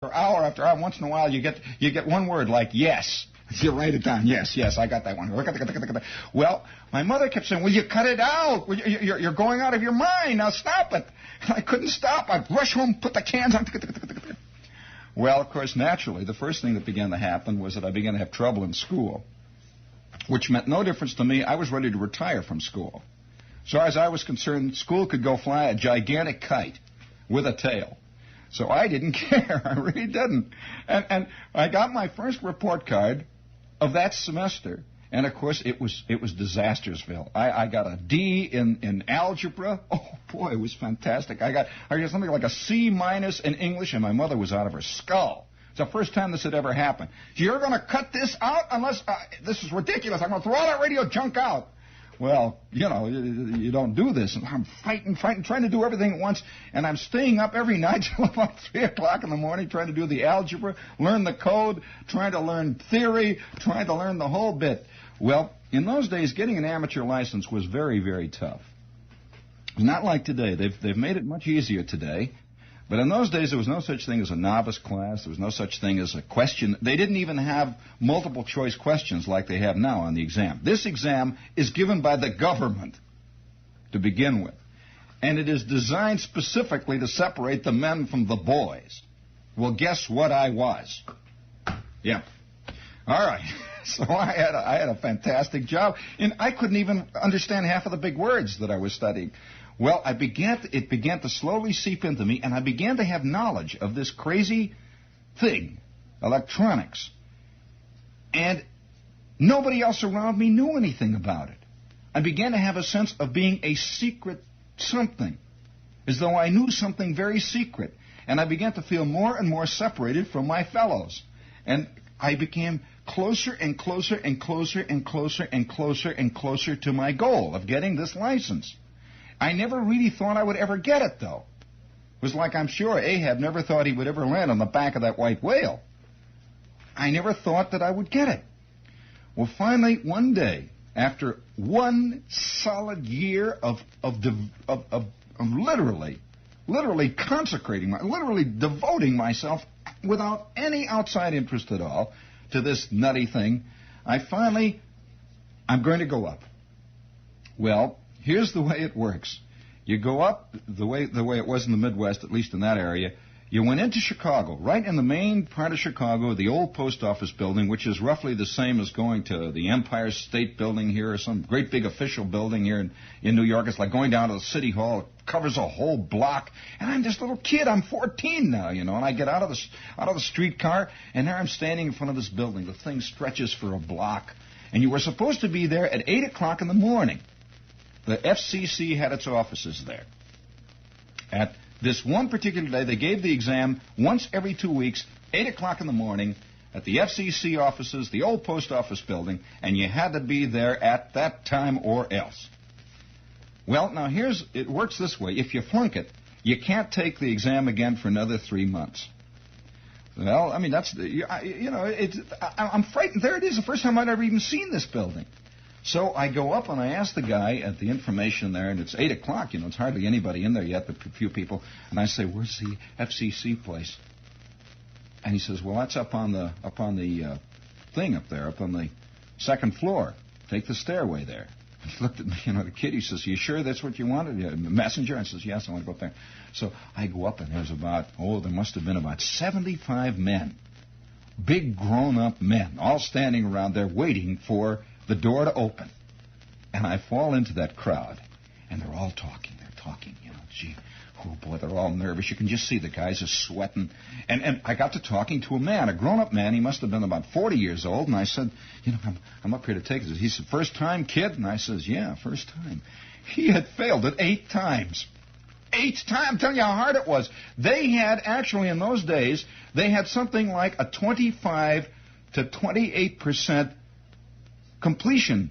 hour after hour, once in a while you get one word like yes. You write it down. Yes, I got that one. Well, my mother kept saying, "Will you cut it out? You're going out of your mind. Now stop it." I couldn't stop. I'd rush home, put the cans on. Well, of course, naturally, the first thing that began to happen was that I began to have trouble in school, which meant no difference to me. I was ready to retire from school. So as I was concerned, school could go fly a gigantic kite with a tail. So I didn't care. I really didn't. And I got my first report card of that semester. And, of course, it was Disastersville. I got a D in algebra. Oh, boy, it was fantastic. I got something like a C- in English, and my mother was out of her skull. It's the first time this had ever happened. You're going to cut this out unless this is ridiculous. I'm going to throw all that radio junk out. Well, you don't do this. And I'm fighting, trying to do everything at once. And I'm staying up every night till about 3 o'clock in the morning trying to do the algebra, learn the code, trying to learn theory, trying to learn the whole bit. Well, in those days, getting an amateur license was very, very tough. Not like today. They've made it much easier today. But in those days, there was no such thing as a novice class. There was no such thing as a question. They didn't even have multiple choice questions like they have now on the exam. This exam is given by the government to begin with. And it is designed specifically to separate the men from the boys. Well, guess what I was? Yeah. All right. So I had a fantastic job. And I couldn't even understand half of the big words that I was studying. Well, it began to slowly seep into me, and I began to have knowledge of this crazy thing, electronics. And nobody else around me knew anything about it. I began to have a sense of being a secret something, as though I knew something very secret. And I began to feel more and more separated from my fellows. And I became closer and closer and closer and closer and closer and closer to my goal of getting this license. I never really thought I would ever get it, though. It was like I'm sure Ahab never thought he would ever land on the back of that white whale. I never thought that I would get it. Well, finally, one day, after one solid year of literally consecrating, literally devoting myself without any outside interest at all to this nutty thing, I'm going to go up. Well, here's the way it works. You go up the way it was in the Midwest, at least in that area. You went into Chicago, right in the main part of Chicago, the old post office building, which is roughly the same as going to the Empire State Building here or some great big official building here in New York. It's like going down to the City Hall. It covers a whole block. And I'm this little kid. I'm 14 now, and I get out of the streetcar, and there I'm standing in front of this building. The thing stretches for a block. And you were supposed to be there at 8 o'clock in the morning. The FCC had its offices there. At this one particular day, they gave the exam once every 2 weeks, 8 o'clock in the morning, at the FCC offices, the old post office building, and you had to be there at that time or else. Well, now it works this way. If you flunk it, you can't take the exam again for another 3 months. Well, I mean, I'm frightened. There it is, the first time I'd ever even seen this building. So I go up and I ask the guy at the information there, and it's 8 o'clock, it's hardly anybody in there yet, but a few people. And I say, "Where's the FCC place?" And he says, "Well, that's up on the thing up there, up on the second floor. Take the stairway there." He looked at me, the kid, he says, "You sure that's what you wanted?" The messenger? I says, "Yes, I want to go up there." So I go up, and there must have been about 75 men, big grown-up men, all standing around there waiting for the door to open. And I fall into that crowd, and they're all talking. They're talking, gee, oh boy, they're all nervous. You can just see the guys are sweating. And I got to talking to a man, a grown-up man. He must have been about 40 years old. And I said, I'm up here to take this. He said, "First time, kid?" And I says, "Yeah, first time." He had failed it 8 times. 8 times. I'm telling you how hard it was. They had, actually, in those days, they had something like a 25 to 28% completion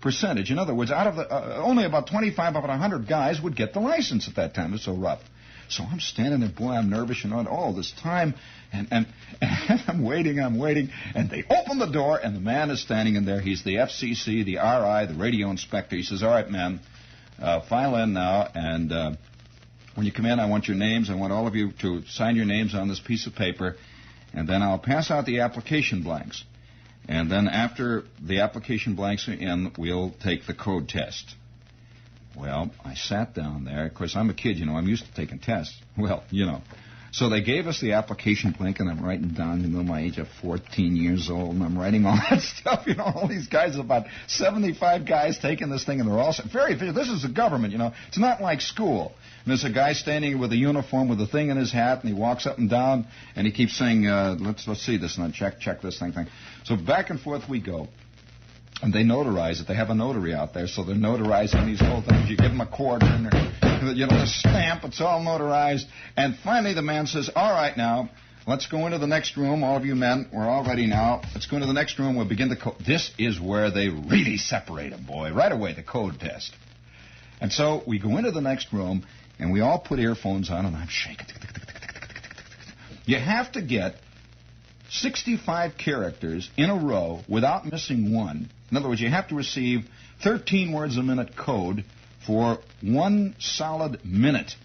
percentage. In other words, out of the only about 25 out of 100 guys would get the license at that time. It's so rough. So I'm standing there, boy, I'm nervous, all this time, and I'm waiting, and they open the door, and the man is standing in there. He's the FCC, the RI, the radio inspector. He says, "All right, man, file in now, and When you come in, I want your names. I want all of you to sign your names on this piece of paper, and then I'll pass out the application blanks. And then after the application blanks are in, we'll take the code test. Well, I sat down there. Of course, I'm a kid, you know. I'm used to taking tests. Well, you know. So they gave us the application blank, and I'm writing down, you know, my age of 14 years old, and I'm writing all that stuff. You know, all these guys, about 75 guys taking this thing, and they're all this is the government, you know. It's not like school. And there's a guy standing with a uniform with a thing in his hat, and he walks up and down, and he keeps saying, let's see this, and then check this thing. So back and forth we go. And they notarize it. They have a notary out there, so they're notarizing these whole things. You give them a quarter, and you know, the stamp. It's all notarized. And finally, the man says, "All right, now let's go into the next room. All of you men, we're all ready now. Let's go into the next room. We'll begin the code." This is where they really separate them, boy. Right away, the code test. And so we go into the next room, and we all put earphones on, and I'm shaking. You have to get 65 characters in a row without missing one. In other words, you have to receive 13 words a minute code for 1 solid minute.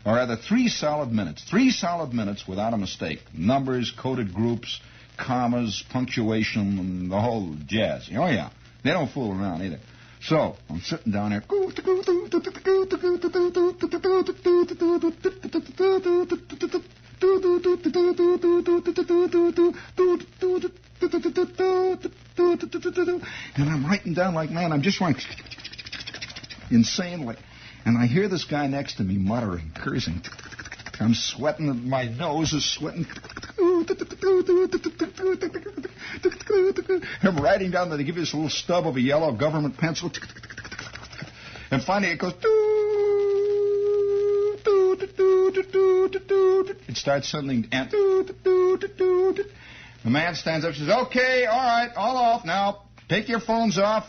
Or rather, 3 solid minutes. 3 solid minutes without a mistake. Numbers, coded groups, commas, punctuation, and the whole jazz. Oh, yeah. They don't fool around either. So, I'm sitting down there. And I'm writing down like, man, I'm just writing insanely. And I hear this guy next to me muttering, cursing. I'm sweating. My nose is sweating. I'm writing down that they give you this little stub of a yellow government pencil. And finally it goes. It starts sending. And the man stands up and says, "Okay, all right, all off now. Take your phones off.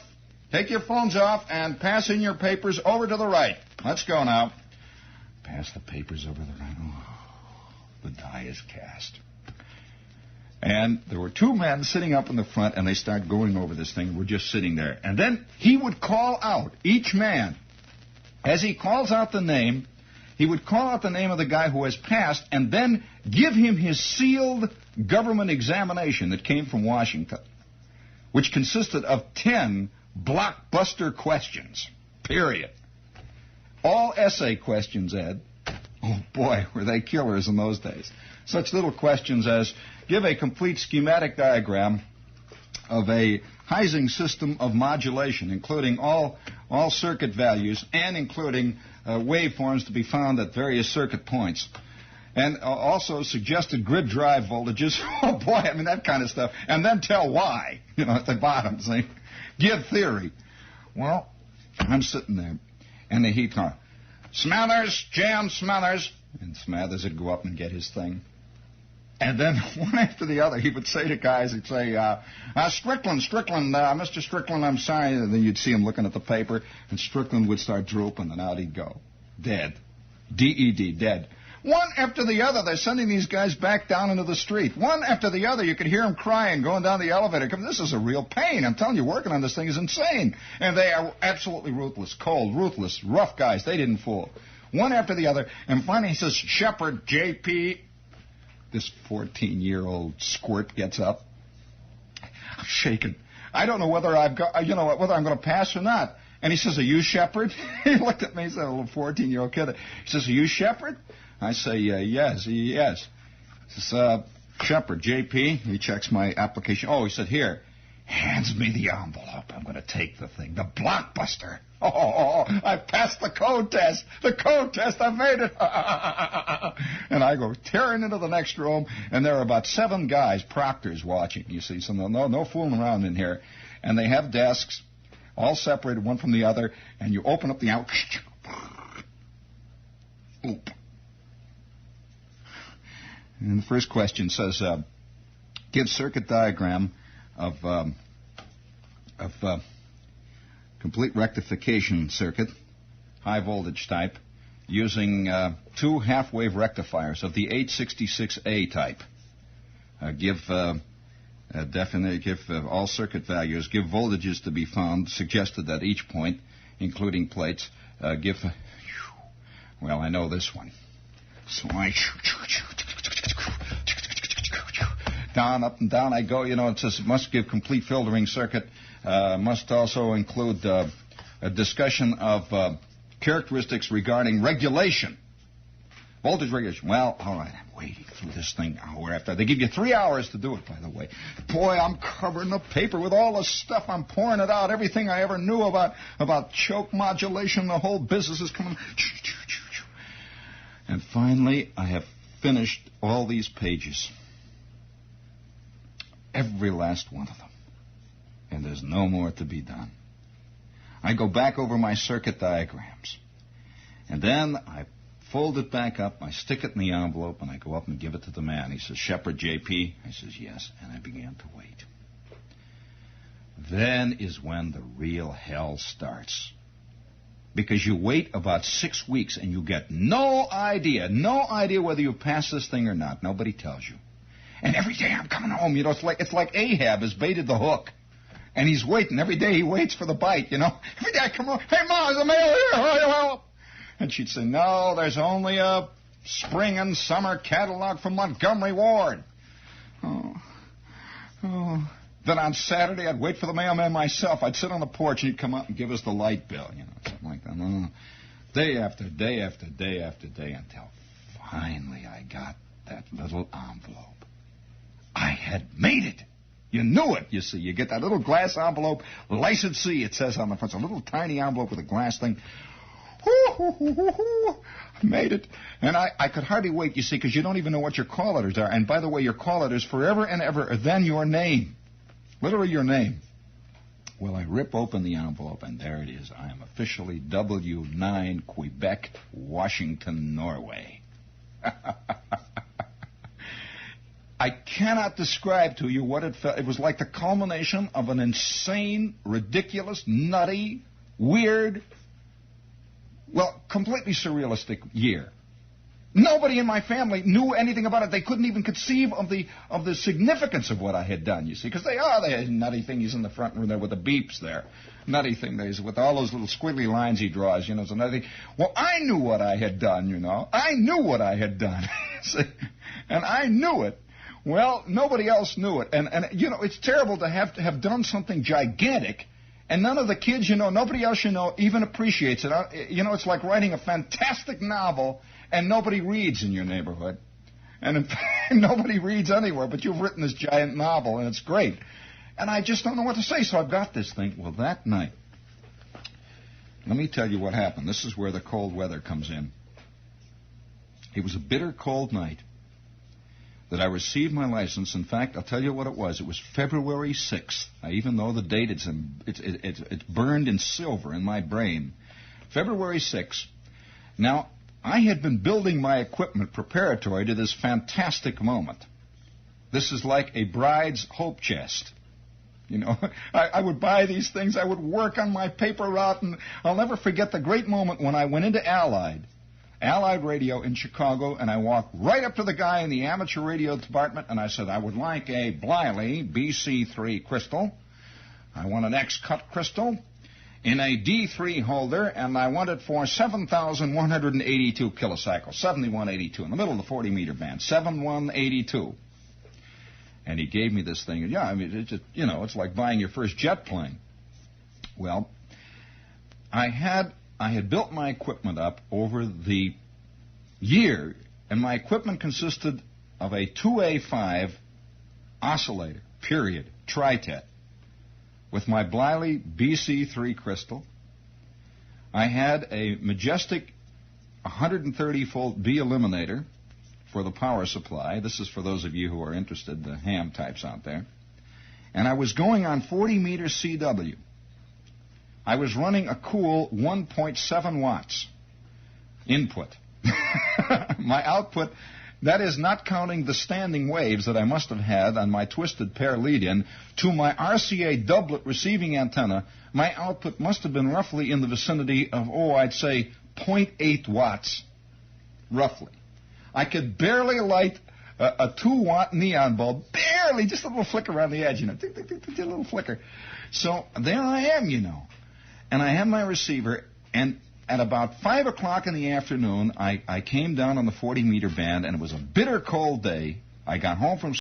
Take your phones off and pass in your papers over to the right. Let's go now." Pass the papers over the right. Oh, the die is cast. And there were 2 men sitting up in the front, and they start going over this thing. We're just sitting there. And then he would call out, each man, as he calls out the name, he would call out the name of the guy who has passed and then give him his sealed government examination that came from Washington, which consisted of 10 blockbuster questions, period. All essay questions, Ed. Oh, boy, were they killers in those days. Such little questions as, give a complete schematic diagram of a Ising system of modulation, including all circuit values and including waveforms to be found at various circuit points. And also suggested grid drive voltages. Oh, boy, I mean, that kind of stuff. And then tell why, you know, at the bottom, see? Give theory. Well, I'm sitting there, and he'd call, "Smathers, Jan Smathers." And Smathers would go up and get his thing. And then one after the other, he would say to guys, he'd say, Strickland, Mr. Strickland, I'm sorry. And then you'd see him looking at the paper, and Strickland would start drooping, and out he'd go. Dead. D-E-D, dead. One after the other, they're sending these guys back down into the street. One after the other, you could hear them crying, going down the elevator. This is a real pain. I'm telling you, working on this thing is insane. And they are absolutely ruthless, cold, ruthless, rough guys. They didn't fool. One after the other. And finally he says, "Shepard, J.P." This 14-year-old squirt gets up. I'm shaking. I don't know whether whether I'm going to pass or not. And he says, "Are you Shepard?" He looked at me. He said, a little 14-year-old kid. He says, "Are you Shepard?" I say, yes. He says, "Shepard, J.P." He checks my application. Oh, he said, "Here." Hands me the envelope. I'm going to take the thing. The blockbuster. Oh, I passed the code test. The code test. I made it. And I go tearing into the next room, and there are about 7 guys, proctors, watching. You see, so no fooling around in here. And they have desks, all separated one from the other, and you open up the out. Oop. And the first question says, give circuit diagram of complete rectification circuit, high voltage type, using 2 half-wave rectifiers of the 866A type. Give all circuit values, give voltages to be found, suggested at each point, including plates. Give Well, I know this one. So I down, up and down I go. You know, it says it must give complete filtering circuit. Must also include a discussion of characteristics regarding regulation. Voltage regulation. Well, all right, I'm waiting through this thing hour after. They give you 3 hours to do it, by the way. Boy, I'm covering the paper with all the stuff. I'm pouring it out. Everything I ever knew about choke modulation, the whole business is coming. And finally, I have finished all these pages. Every last one of them. And there's no more to be done. I go back over my circuit diagrams. And then I fold it back up, I stick it in the envelope, and I go up and give it to the man. He says, Shepard, J.P.? I says, yes. And I began to wait. Then is when the real hell starts. Because you wait about 6 weeks and you get no idea whether you pass this thing or not. Nobody tells you. And every day I'm coming home, you know, it's like Ahab has baited the hook. And he's waiting. Every day he waits for the bite, you know. Every day I come home, hey, Ma, is the mail here? And she'd say, no, there's only a spring and summer catalog from Montgomery Ward. Oh. Then on Saturday, I'd wait for the mailman myself. I'd sit on the porch, and he'd come up and give us the light bill, you know, something like that. Day after day after day after day until finally I got that little envelope. I had made it. You knew it, you see. You get that little glass envelope, licensee, it says on the front. It's a little tiny envelope with a glass thing. I made it. And I could hardly wait, you see, because you don't even know what your call letters are. And by the way, your call letters forever and ever are then your name. Literally your name. Well, I rip open the envelope, and there it is. I am officially W9 Quebec, Washington, Norway. I cannot describe to you what it felt. It was like the culmination of an insane, ridiculous, nutty, weird, well, completely surrealistic year. Nobody in my family knew anything about it. They couldn't even conceive of the significance of what I had done, you see, because they had nutty thingies in the front room there with the beeps there. Nutty thing there's with all those little squiggly lines he draws, you know, it's another thing. Well, I knew what I had done, you know. I knew what I had done. See? And I knew it. Well, nobody else knew it. And you know, it's terrible to have done something gigantic, and none of the kids, you know, nobody else, you know, even appreciates it. You know, it's like writing a fantastic novel, and nobody reads in your neighborhood. And in fact, nobody reads anywhere, but you've written this giant novel, and it's great. And I just don't know what to say, so I've got this thing. Well, that night, let me tell you what happened. This is where the cold weather comes in. It was a bitter cold night that I received my license. In fact, I'll tell you what it was. It was February 6th. I even know the date. It's burned in silver in my brain. February 6th. Now, I had been building my equipment preparatory to this fantastic moment. This is like a bride's hope chest. You know, I would buy these things. I would work on my paper route, and I'll never forget the great moment when I went into Allied Radio in Chicago, and I walked right up to the guy in the amateur radio department, and I said, I would like a Bliley BC3 crystal. I want an X-cut crystal in a D3 holder, and I want it for 7,182 kilocycles, 7182, in the middle of the 40-meter band, 7182. And he gave me this thing. Yeah, I mean, it's just, you know, it's like buying your first jet plane. Well, I had built my equipment up over the year, and my equipment consisted of a 2A5 oscillator, period, tri-tet, with my Bliley BC3 crystal. I had a Majestic 130-volt B eliminator for the power supply. This is for those of you who are interested, the ham types out there. And I was going on 40-meter CW. I was running a cool 1.7 watts input. My output, that is not counting the standing waves that I must have had on my twisted pair lead-in to my RCA doublet receiving antenna. My output must have been roughly in the vicinity of, I'd say 0.8 watts, roughly. I could barely light a 2-watt neon bulb, barely, just a little flicker around the edge, you know, tick, tick, tick, tick, a little flicker. So there I am, you know. And I have my receiver, and at about 5 o'clock in the afternoon, I came down on the 40-meter band, and it was a bitter cold day. I got home from